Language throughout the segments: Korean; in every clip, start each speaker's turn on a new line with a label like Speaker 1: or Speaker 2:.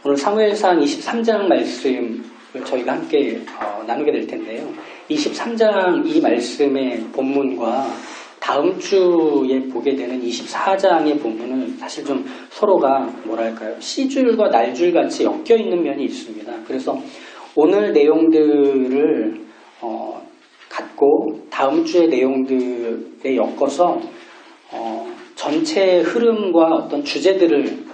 Speaker 1: 오늘 사무엘상 23장 말씀을 저희가 함께 나누게 될 텐데요. 23장 이 말씀의 본문과 다음 주에 보게 되는 24장의 본문은 사실 좀 서로가 뭐랄까요, 씨줄과 날줄 같이 엮여 있는 면이 있습니다. 그래서 오늘 내용들을 갖고 다음 주의 내용들에 엮어서 전체 흐름과 어떤 주제들을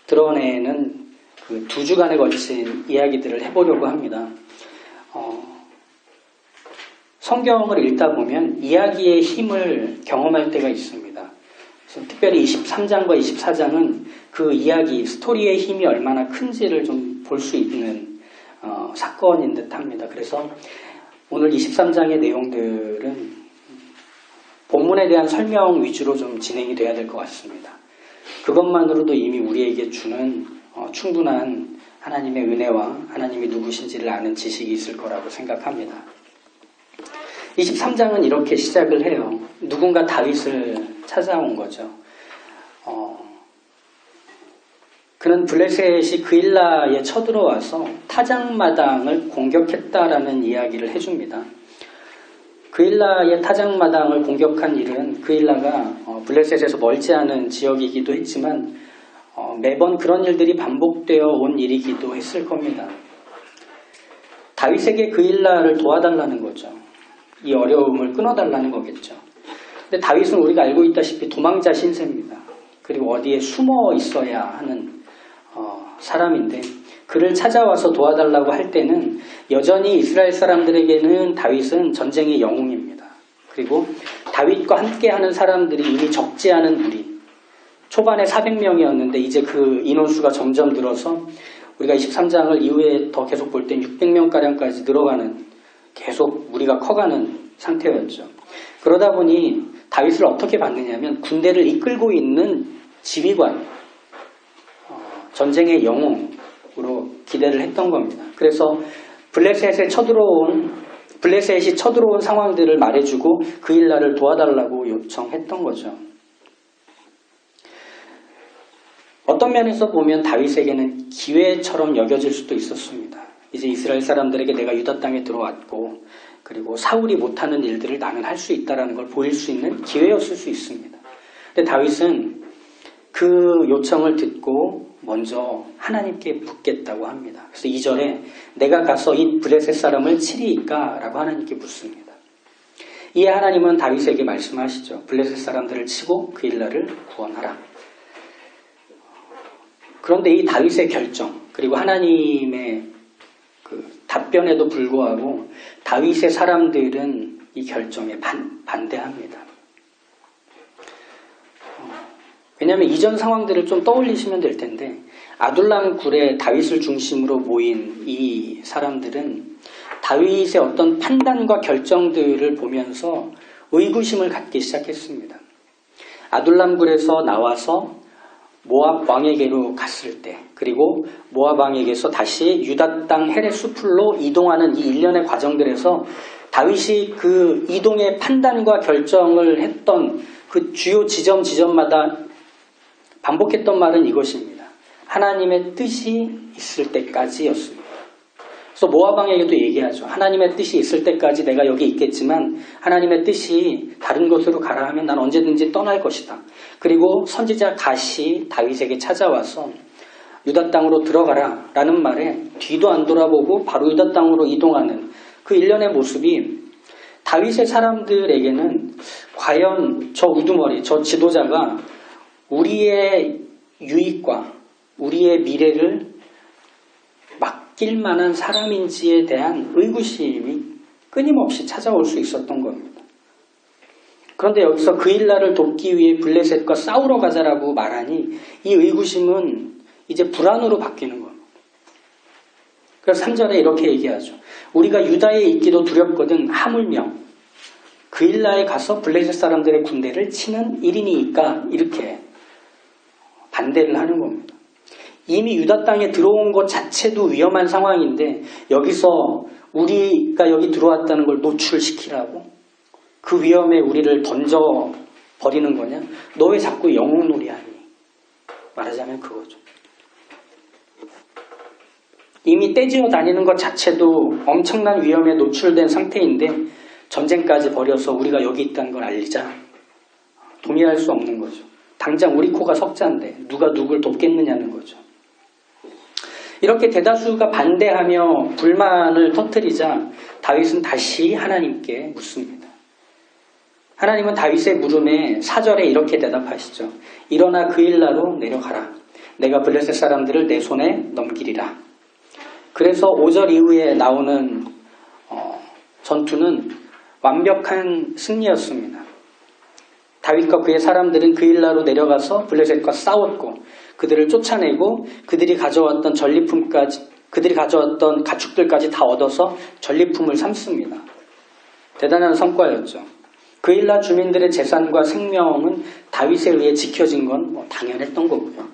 Speaker 1: 드러내는 그 2주간에 걸친 이야기들을 해보려고 합니다. 성경을 읽다 보면 이야기의 힘을 경험할 때가 있습니다. 그래서 특별히 23장과 24장은 그 이야기, 스토리의 힘이 얼마나 큰지를 좀 볼 수 있는 사건인 듯 합니다. 그래서 오늘 23장의 내용들은 본문에 대한 설명 위주로 좀 진행이 돼야 될 것 같습니다. 그것만으로도 이미 우리에게 주는 충분한 하나님의 은혜와 하나님이 누구신지를 아는 지식이 있을 거라고 생각합니다. 23장은 이렇게 시작을 해요. 누군가 다윗을 찾아온 거죠. 그는 블레셋이 그일라에 쳐들어와서 타작마당을 공격했다라는 이야기를 해줍니다. 그일라의 타작마당을 공격한 일은 그일라가 블레셋에서 멀지 않은 지역이기도 했지만 매번 그런 일들이 반복되어 온 일이기도 했을 겁니다. 다윗에게 그일라를 도와달라는 거죠. 이 어려움을 끊어달라는 거겠죠. 근데 다윗은 우리가 알고 있다시피 도망자 신세입니다. 그리고 어디에 숨어 있어야 하는 사람인데 그를 찾아와서 도와달라고 할 때는 여전히 이스라엘 사람들에게는 다윗은 전쟁의 영웅입니다. 그리고 다윗과 함께하는 사람들이 이미 적지 않은 무리, 초반에 400명이었는데 이제 그 인원수가 점점 늘어서 우리가 23장을 이후에 더 계속 볼 땐 600명가량까지 늘어가는, 계속 무리가 커가는 상태였죠. 그러다 보니 다윗을 어떻게 봤느냐면 군대를 이끌고 있는 지휘관, 전쟁의 영웅으로 기대를 했던 겁니다. 그래서 블레셋이 쳐들어온 상황들을 말해주고 그일라를 도와달라고 요청했던 거죠. 어떤 면에서 보면 다윗에게는 기회처럼 여겨질 수도 있었습니다. 이제 이스라엘 사람들에게 내가 유다 땅에 들어왔고 그리고 사울이 못하는 일들을 나는 할 수 있다는 걸 보일 수 있는 기회였을 수 있습니다. 근데 다윗은 그 요청을 듣고 먼저 하나님께 묻겠다고 합니다. 그래서 2절에 내가 가서 이 블레셋 사람을 치리이까? 라고 하나님께 묻습니다. 이에 하나님은 다윗에게 말씀하시죠. 블레셋 사람들을 치고 그일라를 구원하라. 그런데 이 다윗의 결정, 그리고 하나님의 그 답변에도 불구하고 다윗의 사람들은 이 결정에 반대합니다. 왜냐하면 이전 상황들을 좀 떠올리시면 될 텐데 아둘람 굴에 다윗을 중심으로 모인 이 사람들은 다윗의 어떤 판단과 결정들을 보면서 의구심을 갖기 시작했습니다. 아둘람 굴에서 나와서 모압 왕에게로 갔을 때, 그리고 모압 왕에게서 다시 유다 땅 헤레 수풀로 이동하는 이 일련의 과정들에서 다윗이 그 이동의 판단과 결정을 했던 그 주요 지점마다 반복했던 말은 이것입니다. 하나님의 뜻이 있을 때까지였습니다. 그래서 모압 왕에게도 얘기하죠. 하나님의 뜻이 있을 때까지 내가 여기 있겠지만 하나님의 뜻이 다른 곳으로 가라 하면 난 언제든지 떠날 것이다. 그리고 선지자 갓이 다윗에게 찾아와서 유다 땅으로 들어가라 라는 말에 뒤도 안 돌아보고 바로 유다 땅으로 이동하는 그 일련의 모습이 다윗의 사람들에게는 과연 저 우두머리, 저 지도자가 우리의 유익과 우리의 미래를 맡길 만한 사람인지에 대한 의구심이 끊임없이 찾아올 수 있었던 겁니다. 그런데 여기서 그일라를 돕기 위해 블레셋과 싸우러 가자라고 말하니 이 의구심은 이제 불안으로 바뀌는 겁니다. 그래서 3절에 이렇게 얘기하죠. 우리가 유다에 있기도 두렵거든 하물며 그일라에 가서 블레셋 사람들의 군대를 치는 일이니까 이렇게 반대를 하는 겁니다. 이미 유다 땅에 들어온 것 자체도 위험한 상황인데 여기서 우리가 여기 들어왔다는 걸 노출시키라고? 그 위험에 우리를 던져버리는 거냐? 너 왜 자꾸 영웅놀이 하니? 말하자면 그거죠. 이미 떼지어 다니는 것 자체도 엄청난 위험에 노출된 상태인데 전쟁까지 벌여서 우리가 여기 있다는 걸 알리자. 동의할 수 없는 거죠. 당장 우리 코가 석자인데 누가 누굴 돕겠느냐는 거죠. 이렇게 대다수가 반대하며 불만을 터뜨리자 다윗은 다시 하나님께 묻습니다. 하나님은 다윗의 물음에 4절에 이렇게 대답하시죠. 일어나 그일라로 내려가라. 내가 블레셋 사람들을 내 손에 넘기리라. 그래서 5절 이후에 나오는 전투는 완벽한 승리였습니다. 다윗과 그의 사람들은 그일라로 내려가서 블레셋과 싸웠고 그들을 쫓아내고 그들이 가져왔던 가축들까지 다 얻어서 전리품을 삼습니다. 대단한 성과였죠. 그일라 주민들의 재산과 생명은 다윗에 의해 지켜진 건 당연했던 거고요.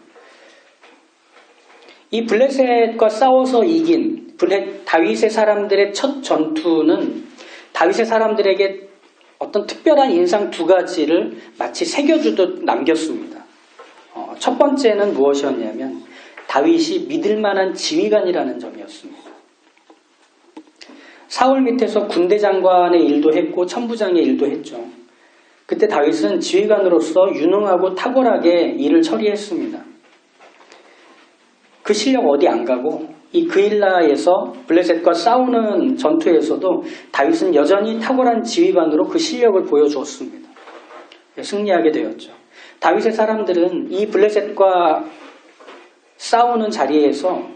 Speaker 1: 이 블레셋과 싸워서 이긴 다윗의 사람들의 첫 전투는 다윗의 사람들에게 어떤 특별한 인상 두 가지를 마치 새겨주듯 남겼습니다. 첫 번째는 무엇이었냐면 다윗이 믿을 만한 지휘관이라는 점이었습니다. 사울 밑에서 군대 장관의 일도 했고 천부장의 일도 했죠. 그때 다윗은 지휘관으로서 유능하고 탁월하게 일을 처리했습니다. 그 실력 어디 안 가고 이 그일라에서 블레셋과 싸우는 전투에서도 다윗은 여전히 탁월한 지휘관으로 그 실력을 보여주었습니다. 승리하게 되었죠. 다윗의 사람들은 이 블레셋과 싸우는 자리에서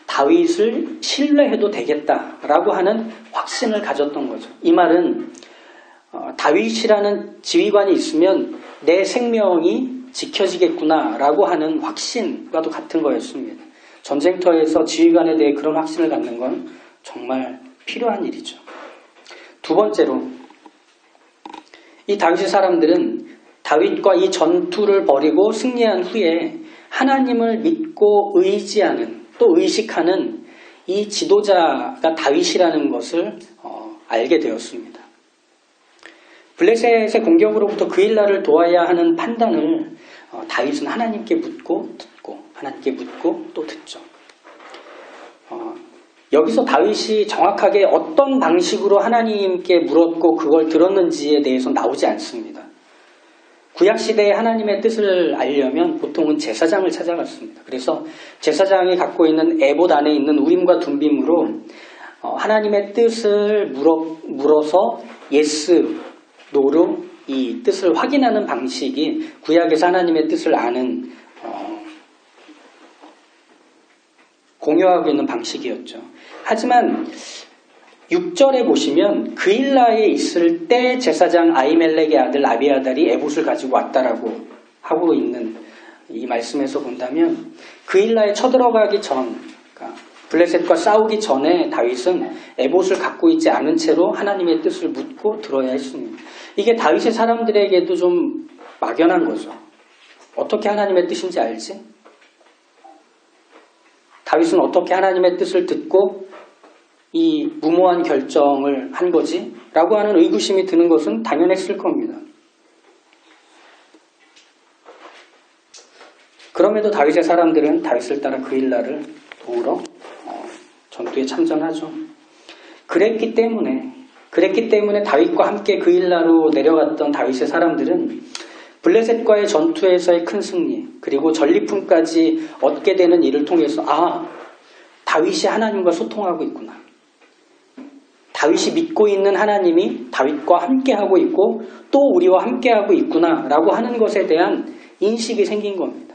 Speaker 1: 다윗을 신뢰해도 되겠다라고 하는 확신을 가졌던 거죠. 이 말은 다윗이라는 지휘관이 있으면 내 생명이 지켜지겠구나라고 하는 확신과도 같은 거였습니다. 전쟁터에서 지휘관에 대해 그런 확신을 갖는 건 정말 필요한 일이죠. 두 번째로 이 다윗의 사람들은 다윗과 이 전투를 벌이고 승리한 후에 하나님을 믿고 의지하는 또 의식하는 이 지도자가 다윗이라는 것을 알게 되었습니다. 블레셋의 공격으로부터 그일라를 도와야 하는 판단을 다윗은 하나님께 묻고 듣고 하나님께 묻고 또 듣죠. 여기서 다윗이 정확하게 어떤 방식으로 하나님께 물었고 그걸 들었는지에 대해서 나오지 않습니다. 구약시대에 하나님의 뜻을 알려면 보통은 제사장을 찾아갔습니다. 그래서 제사장이 갖고 있는 에봇 안에 있는 우림과 둠빔으로 하나님의 뜻을 물어서 예스, 노로 이 뜻을 확인하는 방식이 구약에서 하나님의 뜻을 아는 공유하고 있는 방식이었죠. 하지만 6절에 보시면 그일라에 있을 때 제사장 아히멜렉의 아들 아비아달이 에봇을 가지고 왔다라고 하고 있는 이 말씀에서 본다면 그일라에 쳐들어가기 전, 그러니까 블레셋과 싸우기 전에 다윗은 에봇을 갖고 있지 않은 채로 하나님의 뜻을 묻고 들어야 했습니다. 이게 다윗의 사람들에게도 좀 막연한 거죠. 어떻게 하나님의 뜻인지 알지? 다윗은 어떻게 하나님의 뜻을 듣고 이 무모한 결정을 한 거지? 라고 하는 의구심이 드는 것은 당연했을 겁니다. 그럼에도 다윗의 사람들은 다윗을 따라 그일라를 도우러 전투에 참전하죠. 그랬기 때문에 다윗과 함께 그일라로 내려갔던 다윗의 사람들은 블레셋과의 전투에서의 큰 승리 그리고 전리품까지 얻게 되는 일을 통해서 다윗이 하나님과 소통하고 있구나. 다윗이 믿고 있는 하나님이 다윗과 함께하고 있고 또 우리와 함께하고 있구나 라고 하는 것에 대한 인식이 생긴 겁니다.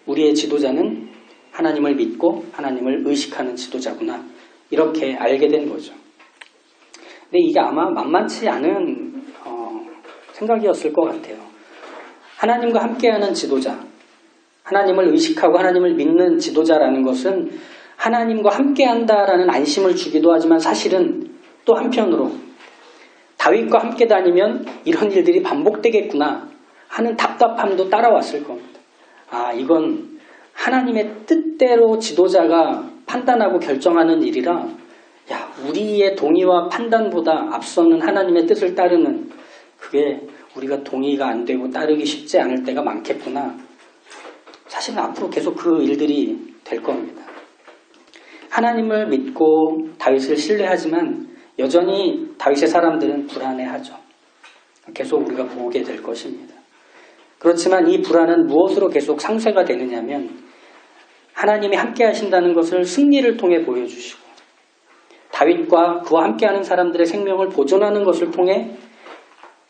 Speaker 1: 우리의 지도자는 하나님을 믿고 하나님을 의식하는 지도자구나 이렇게 알게 된 거죠. 근데 이게 아마 만만치 않은 생각이었을 것 같아요. 하나님과 함께하는 지도자, 하나님을 의식하고 하나님을 믿는 지도자라는 것은 하나님과 함께한다라는 안심을 주기도 하지만 사실은 또 한편으로 다윗과 함께 다니면 이런 일들이 반복되겠구나 하는 답답함도 따라왔을 겁니다. 이건 하나님의 뜻대로 지도자가 판단하고 결정하는 일이라 우리의 동의와 판단보다 앞서는 하나님의 뜻을 따르는 그게 우리가 동의가 안 되고 따르기 쉽지 않을 때가 많겠구나. 사실은 앞으로 계속 그 일들이 될 겁니다. 하나님을 믿고 다윗을 신뢰하지만 여전히 다윗의 사람들은 불안해하죠. 계속 우리가 보게 될 것입니다. 그렇지만 이 불안은 무엇으로 계속 상쇄가 되느냐면 하나님이 함께 하신다는 것을 승리를 통해 보여주시고 다윗과 그와 함께하는 사람들의 생명을 보존하는 것을 통해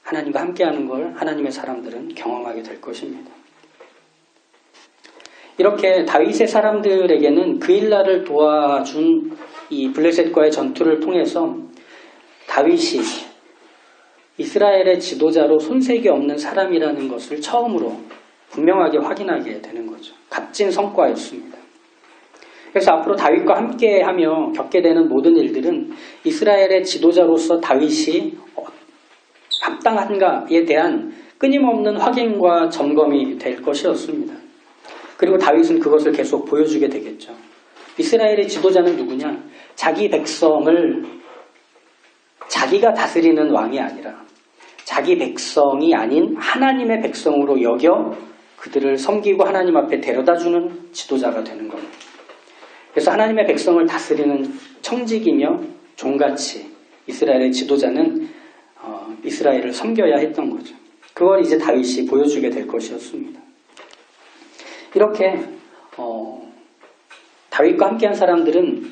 Speaker 1: 하나님과 함께하는 걸 하나님의 사람들은 경험하게 될 것입니다. 이렇게 다윗의 사람들에게는 그일라를 도와준 이 블레셋과의 전투를 통해서 다윗이 이스라엘의 지도자로 손색이 없는 사람이라는 것을 처음으로 분명하게 확인하게 되는 거죠. 값진 성과였습니다. 그래서 앞으로 다윗과 함께하며 겪게 되는 모든 일들은 이스라엘의 지도자로서 다윗이 합당한가에 대한 끊임없는 확인과 점검이 될 것이었습니다. 그리고 다윗은 그것을 계속 보여주게 되겠죠. 이스라엘의 지도자는 누구냐? 자기 백성을 자기가 다스리는 왕이 아니라 자기 백성이 아닌 하나님의 백성으로 여겨 그들을 섬기고 하나님 앞에 데려다주는 지도자가 되는 겁니다. 그래서 하나님의 백성을 다스리는 청직이며 종같이 이스라엘의 지도자는 이스라엘을 섬겨야 했던 거죠. 그걸 이제 다윗이 보여주게 될 것이었습니다. 이렇게 다윗과 함께한 사람들은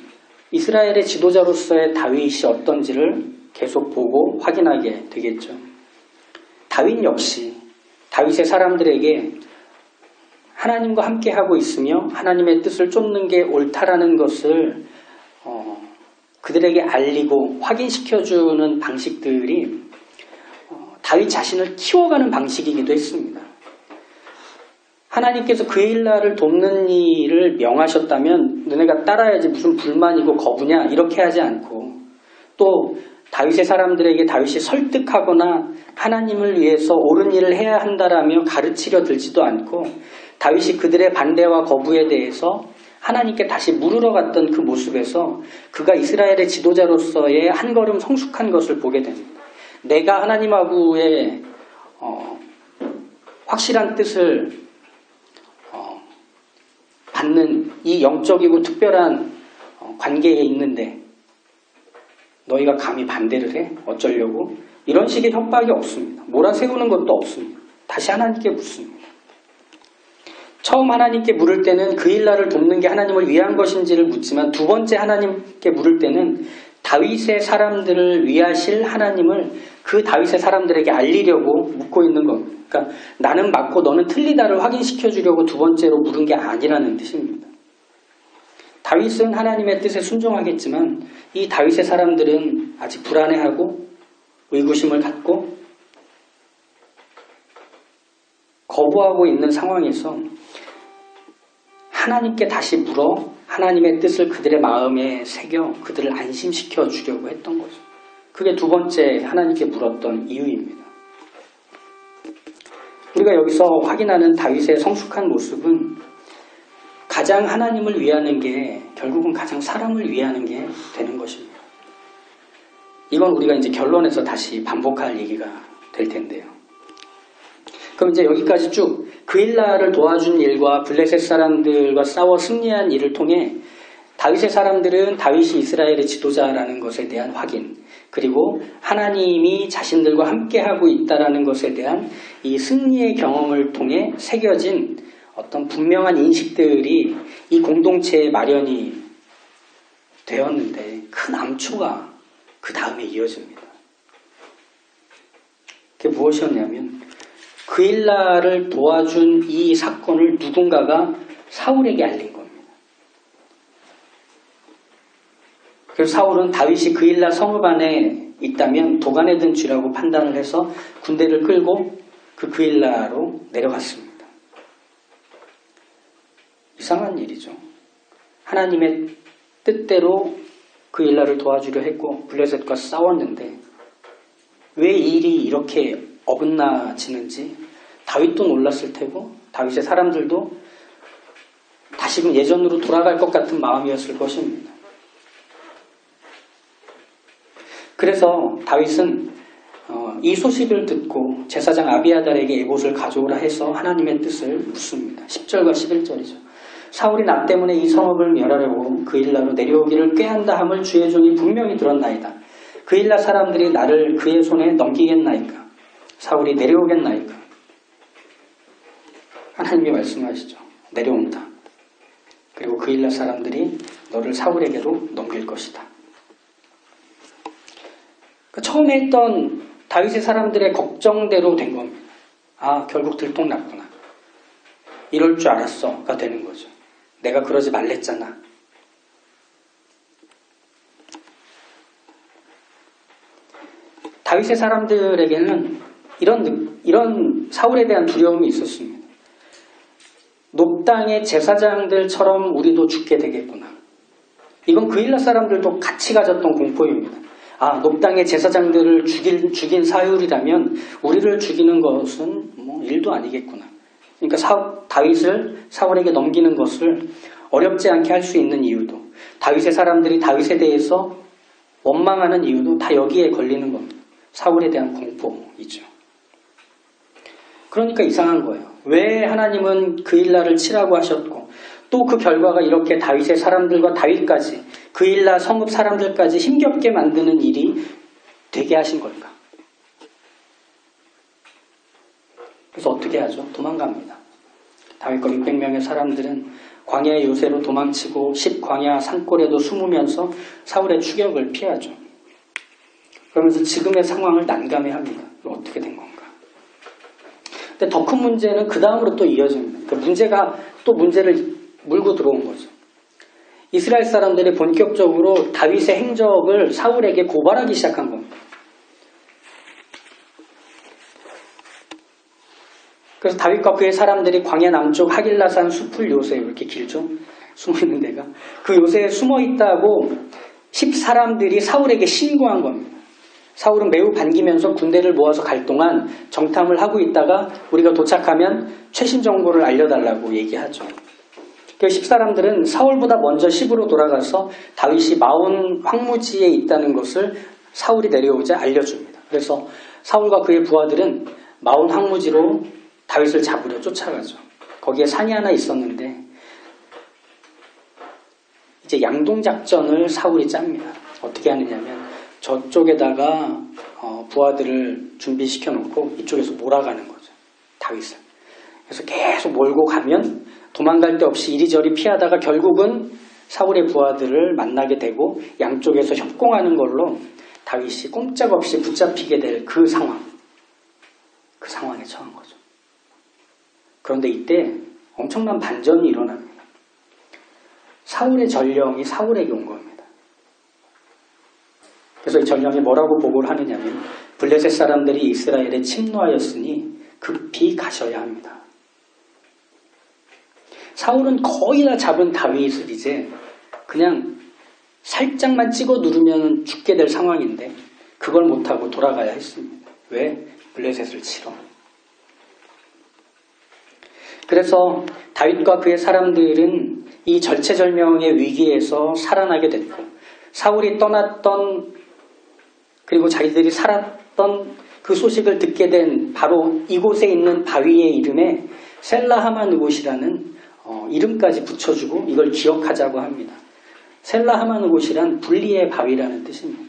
Speaker 1: 이스라엘의 지도자로서의 다윗이 어떤지를 계속 보고 확인하게 되겠죠. 다윗 역시 다윗의 사람들에게 하나님과 함께하고 있으며 하나님의 뜻을 쫓는 게 옳다라는 것을 그들에게 알리고 확인시켜주는 방식들이 다윗 자신을 키워가는 방식이기도 했습니다. 하나님께서 그일라를 돕는 일을 명하셨다면 너네가 따라야지 무슨 불만이고 거부냐 이렇게 하지 않고 또 다윗의 사람들에게 다윗이 설득하거나 하나님을 위해서 옳은 일을 해야 한다라며 가르치려 들지도 않고 다윗이 그들의 반대와 거부에 대해서 하나님께 다시 물으러 갔던 그 모습에서 그가 이스라엘의 지도자로서의 한 걸음 성숙한 것을 보게 됩니다. 내가 하나님하고의 확실한 뜻을 받는 이 영적이고 특별한 관계에 있는데 너희가 감히 반대를 해? 어쩌려고? 이런 식의 협박이 없습니다. 몰아세우는 것도 없습니다. 다시 하나님께 묻습니다. 처음 하나님께 물을 때는 그일라를 돕는 게 하나님을 위한 것인지를 묻지만 두 번째 하나님께 물을 때는 다윗의 사람들을 위하실 하나님을 그 다윗의 사람들에게 알리려고 묻고 있는 겁니다. 그러니까 나는 맞고 너는 틀리다를 확인시켜 주려고 두 번째로 물은 게 아니라는 뜻입니다. 다윗은 하나님의 뜻에 순종하겠지만 이 다윗의 사람들은 아직 불안해하고 의구심을 갖고 거부하고 있는 상황에서 하나님께 다시 물어 하나님의 뜻을 그들의 마음에 새겨 그들을 안심시켜 주려고 했던 거죠. 그게 두 번째 하나님께 물었던 이유입니다. 우리가 여기서 확인하는 다윗의 성숙한 모습은 가장 하나님을 위하는 게 결국은 가장 사람을 위하는 게 되는 것입니다. 이건 우리가 이제 결론에서 다시 반복할 얘기가 될 텐데요. 그럼 이제 여기까지 쭉 그일라를 도와준 일과 블레셋 사람들과 싸워 승리한 일을 통해 다윗의 사람들은 다윗이 이스라엘의 지도자라는 것에 대한 확인, 그리고 하나님이 자신들과 함께하고 있다는 것에 대한 이 승리의 경험을 통해 새겨진 어떤 분명한 인식들이 이 공동체에 마련이 되었는데 큰 암초가 그 다음에 이어집니다. 그게 무엇이었냐면 그일라를 도와준 이 사건을 누군가가 사울에게 알린 겁니다. 그래서 사울은 다윗이 그일라 성읍 안에 있다면 도간에 든 쥐라고 판단을 해서 군대를 끌고 그일라로 내려갔습니다. 이상한 일이죠. 하나님의 뜻대로 그일라를 도와주려 했고 블레셋과 싸웠는데 왜 일이 이렇게 어긋나지는지 다윗도 놀랐을 테고 다윗의 사람들도 다시금 예전으로 돌아갈 것 같은 마음이었을 것입니다. 그래서 다윗은 이 소식을 듣고 제사장 아비아달에게 에봇을 가져오라 해서 하나님의 뜻을 묻습니다. 10절과 11절이죠. 사울이 나 때문에 이 성읍을 멸하려고 그일라로 내려오기를 꾀한다 함을 주의 종이 분명히 들었나이다. 그일라 사람들이 나를 그의 손에 넘기겠나이까? 사울이 내려오겠나이까? 하나님이 말씀하시죠. 내려온다. 그리고 그일라 사람들이 너를 사울에게로 넘길 것이다. 처음에 했던 다윗의 사람들의 걱정대로 된 겁니다. 아, 결국 들통났구나. 이럴 줄 알았어가 되는 거죠. 내가 그러지 말랬잖아. 다윗의 사람들에게는 이런 사울에 대한 두려움이 있었습니다. 녹당의 제사장들처럼 우리도 죽게 되겠구나. 이건 그일라 사람들도 같이 가졌던 공포입니다. 아, 녹당의 제사장들을 죽인 사울이라면 우리를 죽이는 것은 뭐 일도 아니겠구나. 그러니까 다윗을 사울에게 넘기는 것을 어렵지 않게 할 수 있는 이유도, 다윗의 사람들이 다윗에 대해서 원망하는 이유도 다 여기에 걸리는 겁니다. 사울에 대한 공포이죠. 그러니까 이상한 거예요. 왜 하나님은 그일라를 치라고 하셨고 또 그 결과가 이렇게 다윗의 사람들과 다윗까지 그일라 성읍 사람들까지 힘겹게 만드는 일이 되게 하신 걸까? 그래서 어떻게 하죠? 도망갑니다. 다윗과 600명의 사람들은 광야의 요새로 도망치고 10광야 산골에도 숨으면서 사울의 추격을 피하죠. 그러면서 지금의 상황을 난감해합니다. 어떻게 된 건가? 근데 더 큰 문제는 그 다음으로 또 이어집니다. 그 문제가 또 문제를 물고 들어온 거죠. 이스라엘 사람들이 본격적으로 다윗의 행적을 사울에게 고발하기 시작한 겁니다. 그래서 다윗과 그의 사람들이 광야 남쪽 하길라산 숲을 요새 이렇게 길죠? 숨어있는 데가. 그 요새에 숨어있다고 10사람들이 사울에게 신고한 겁니다. 사울은 매우 반기면서 군대를 모아서 갈 동안 정탐을 하고 있다가 우리가 도착하면 최신 정보를 알려달라고 얘기하죠. 그 10사람들은 사울보다 먼저 시부로 돌아가서 다윗이 마온 황무지에 있다는 것을 사울이 내려오자 알려줍니다. 그래서 사울과 그의 부하들은 마온 황무지로 다윗을 잡으려 쫓아가죠. 거기에 산이 하나 있었는데 이제 양동작전을 사울이 짭니다. 어떻게 하느냐면 저쪽에다가 부하들을 준비시켜 놓고 이쪽에서 몰아가는 거죠. 다윗을. 그래서 계속 몰고 가면 도망갈 데 없이 이리저리 피하다가 결국은 사울의 부하들을 만나게 되고 양쪽에서 협공하는 걸로 다윗이 꼼짝없이 붙잡히게 될 그 상황. 그 상황에 처한 거죠. 그런데 이때 엄청난 반전이 일어납니다. 사울의 전령이 사울에게 온 겁니다. 그래서 이 전령이 뭐라고 보고를 하느냐면 블레셋 사람들이 이스라엘에 침노하였으니 급히 가셔야 합니다. 사울은 거의 다 잡은 다윗을 이제 그냥 살짝만 찍어 누르면 죽게 될 상황인데 그걸 못하고 돌아가야 했습니다. 왜? 블레셋을 치러. 그래서 다윗과 그의 사람들은 이 절체절명의 위기에서 살아나게 됐고 사울이 떠났던 그리고 자기들이 살았던 그 소식을 듣게 된 바로 이곳에 있는 바위의 이름에 셀라하마느곳이라는 이름까지 붙여주고 이걸 기억하자고 합니다. 셀라하마느곳이란 분리의 바위라는 뜻입니다.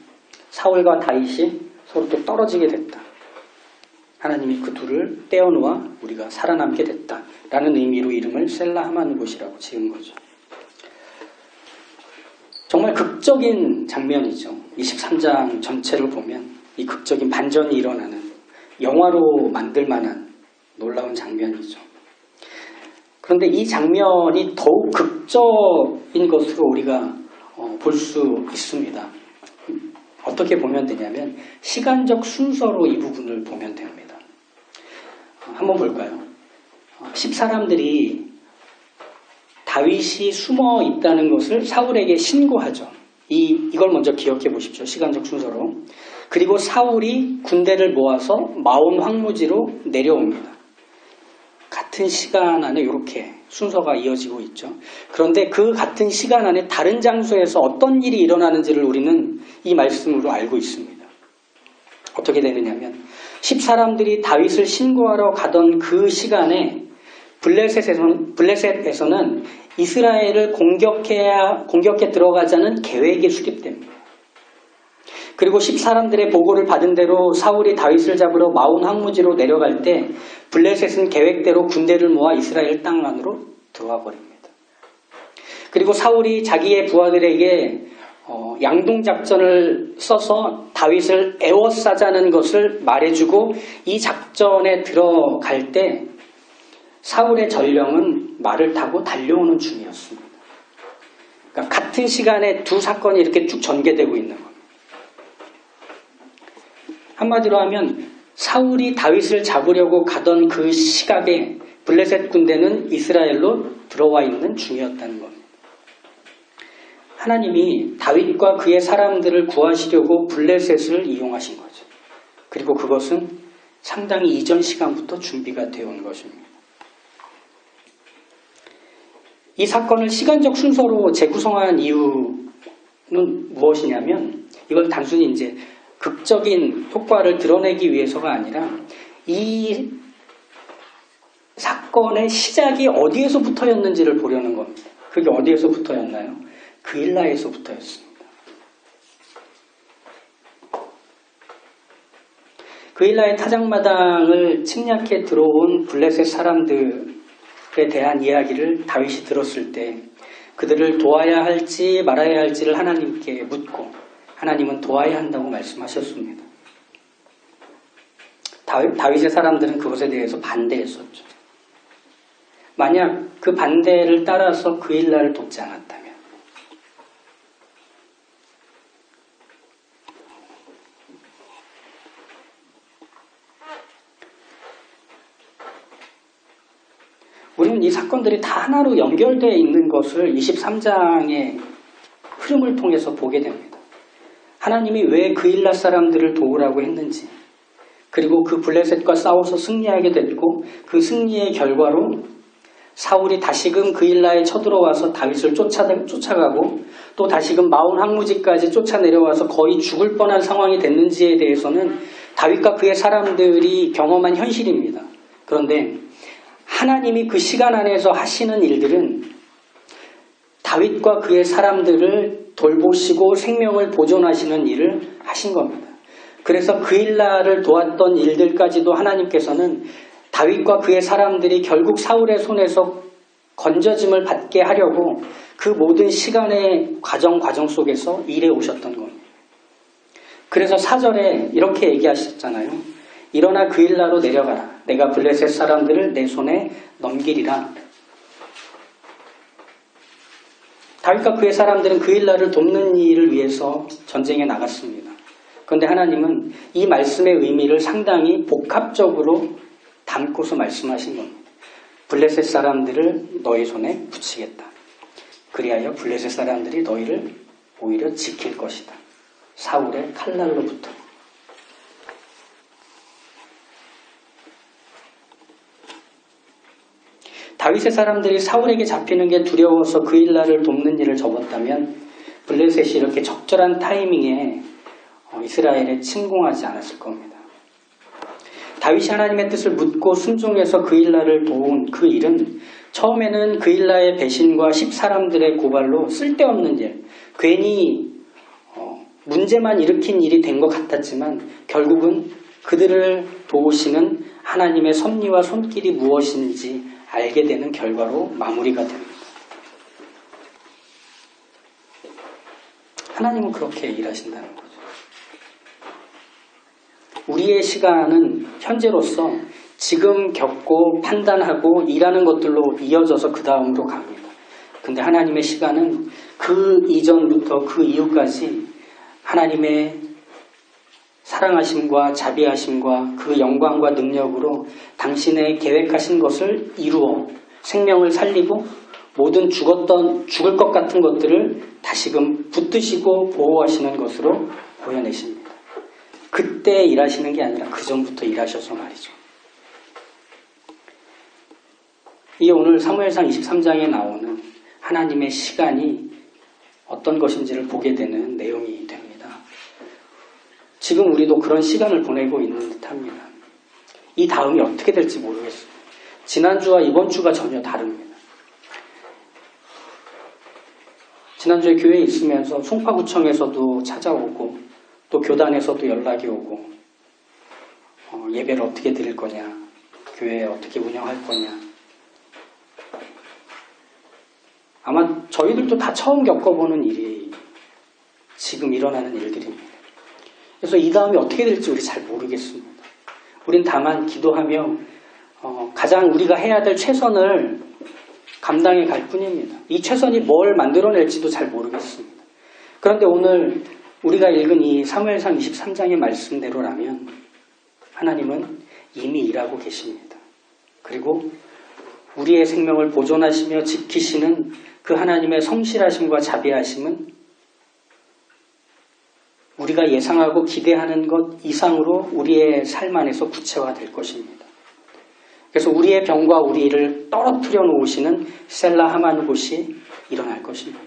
Speaker 1: 사울과 다윗이 서로 또 떨어지게 됐다. 하나님이 그 둘을 떼어놓아 우리가 살아남게 됐다라는 의미로 이름을 셀라하마느곳이라고 지은 거죠. 정말 극적인 장면이죠. 23장 전체를 보면 이 극적인 반전이 일어나는 영화로 만들 만한 놀라운 장면이죠. 그런데 이 장면이 더욱 극적인 것으로 우리가 볼 수 있습니다. 어떻게 보면 되냐면 시간적 순서로 이 부분을 보면 됩니다. 한번 볼까요? 10사람들이 다윗이 숨어 있다는 것을 사울에게 신고하죠. 이걸 먼저 기억해 보십시오. 시간적 순서로. 그리고 사울이 군대를 모아서 마온 황무지로 내려옵니다. 같은 시간 안에 이렇게 순서가 이어지고 있죠. 그런데 그 같은 시간 안에 다른 장소에서 어떤 일이 일어나는지를 우리는 이 말씀으로 알고 있습니다. 어떻게 되느냐면 10사람들이 다윗을 신고하러 가던 그 시간에 블레셋에서는 이스라엘을 공격해 들어가자는 계획이 수립됩니다. 그리고 10사람들의 보고를 받은 대로 사울이 다윗을 잡으러 마온 황무지로 내려갈 때 블레셋은 계획대로 군대를 모아 이스라엘 땅 안으로 들어와 버립니다. 그리고 사울이 자기의 부하들에게 양동작전을 써서 다윗을 에워싸자는 것을 말해주고 이 작전에 들어갈 때 사울의 전령은 말을 타고 달려오는 중이었습니다. 그러니까 같은 시간에 두 사건이 이렇게 쭉 전개되고 있는 겁니다. 한마디로 하면 사울이 다윗을 잡으려고 가던 그 시각에 블레셋 군대는 이스라엘로 들어와 있는 중이었다는 겁니다. 하나님이 다윗과 그의 사람들을 구하시려고 블레셋을 이용하신 거죠. 그리고 그것은 상당히 이전 시간부터 준비가 되어 온 것입니다. 이 사건을 시간적 순서로 재구성한 이유는 무엇이냐면 이걸 단순히 이제 극적인 효과를 드러내기 위해서가 아니라 이 사건의 시작이 어디에서부터였는지를 보려는 겁니다. 그게 어디에서부터였나요? 그일라에서부터였습니다. 그일라의 타작마당을 침략해 들어온 블레셋 사람들에 대한 이야기를 다윗이 들었을 때 그들을 도와야 할지 말아야 할지를 하나님께 묻고 하나님은 도와야 한다고 말씀하셨습니다. 다윗의 사람들은 그것에 대해서 반대했었죠. 만약 그 반대를 따라서 그일라를 돕지 않았다면 우리는 이 사건들이 다 하나로 연결되어 있는 것을 23장의 흐름을 통해서 보게 됩니다. 하나님이 왜 그일라 사람들을 도우라고 했는지 그리고 그 블레셋과 싸워서 승리하게 됐고 그 승리의 결과로 사울이 다시금 그일라에 쳐들어와서 다윗을 쫓아가고 또 다시금 마온 황무지까지 쫓아내려와서 거의 죽을 뻔한 상황이 됐는지에 대해서는 다윗과 그의 사람들이 경험한 현실입니다. 그런데 하나님이 그 시간 안에서 하시는 일들은 다윗과 그의 사람들을 돌보시고 생명을 보존하시는 일을 하신 겁니다. 그래서 그일라를 도왔던 일들까지도 하나님께서는 다윗과 그의 사람들이 결국 사울의 손에서 건져짐을 받게 하려고 그 모든 시간의 과정 속에서 일해 오셨던 겁니다. 그래서 4절에 이렇게 얘기하셨잖아요. 일어나 그일라로 내려가라. 내가 블레셋 사람들을 내 손에 넘기리라. 다윗과 그의 사람들은 그일라를 돕는 일을 위해서 전쟁에 나갔습니다. 그런데 하나님은 이 말씀의 의미를 상당히 복합적으로 담고서 말씀하신 겁니다. 블레셋 사람들을 너희 손에 붙이겠다. 그리하여 블레셋 사람들이 너희를 오히려 지킬 것이다. 사울의 칼날로부터. 다윗의 사람들이 사울에게 잡히는 게 두려워서 그일라를 돕는 일을 접었다면 블레셋이 이렇게 적절한 타이밍에 이스라엘에 침공하지 않았을 겁니다. 다윗이 하나님의 뜻을 묻고 순종해서 그일라를 도운 그 일은 처음에는 그일라의 배신과 10사람들의 고발로 쓸데없는 일, 괜히 문제만 일으킨 일이 된 것 같았지만 결국은 그들을 도우시는 하나님의 섭리와 손길이 무엇인지 알게 되는 결과로 마무리가 됩니다. 하나님은 그렇게 일하신다는 거죠. 우리의 시간은 현재로서 지금 겪고 판단하고 일하는 것들로 이어져서 그 다음으로 갑니다. 근데 하나님의 시간은 그 이전부터 그 이후까지 하나님의 사랑하심과 자비하심과 그 영광과 능력으로 당신의 계획하신 것을 이루어 생명을 살리고 모든 죽을 것 같은 것들을 다시금 붙드시고 보호하시는 것으로 보여내십니다. 그때 일하시는 게 아니라 그 전부터 일하셔서 말이죠. 이게 오늘 사무엘상 23장에 나오는 하나님의 시간이 어떤 것인지를 보게 되는 내용이 됩니다. 지금 우리도 그런 시간을 보내고 있는 듯합니다. 이 다음이 어떻게 될지 모르겠어요. 지난주와 이번 주가 전혀 다릅니다. 지난주에 교회에 있으면서 송파구청에서도 찾아오고 또 교단에서도 연락이 오고 예배를 어떻게 드릴 거냐, 교회 어떻게 운영할 거냐. 아마 저희들도 다 처음 겪어보는 일이 지금 일어나는 일들입니다. 그래서 이 다음에 어떻게 될지 우리 잘 모르겠습니다. 우린 다만 기도하며 가장 우리가 해야 될 최선을 감당해 갈 뿐입니다. 이 최선이 뭘 만들어낼지도 잘 모르겠습니다. 그런데 오늘 우리가 읽은 이 사무엘상 23장의 말씀대로라면 하나님은 이미 일하고 계십니다. 그리고 우리의 생명을 보존하시며 지키시는 그 하나님의 성실하심과 자비하심은 우리가 예상하고 기대하는 것 이상으로 우리의 삶 안에서 구체화될 것입니다. 그래서 우리의 병과 우리를 떨어뜨려 놓으시는 셀라 하만 곳이 일어날 것입니다.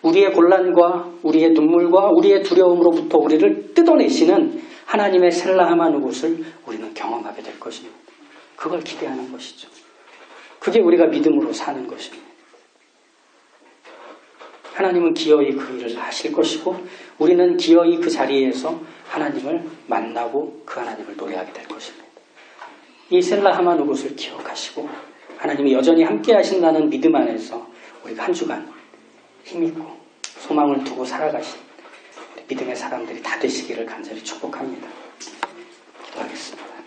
Speaker 1: 우리의 곤란과 우리의 눈물과 우리의 두려움으로부터 우리를 뜯어내시는 하나님의 셀라 하만 곳을 우리는 경험하게 될 것입니다. 그걸 기대하는 것이죠. 그게 우리가 믿음으로 사는 것입니다. 하나님은 기어이 그 일을 하실 것이고 우리는 기어이 그 자리에서 하나님을 만나고 그 하나님을 노래하게 될 것입니다. 이 셀라 하만 곳을 기억하시고 하나님이 여전히 함께 하신다는 믿음 안에서 우리가 한 주간 힘있고 소망을 두고 살아가신 믿음의 사람들이 다 되시기를 간절히 축복합니다.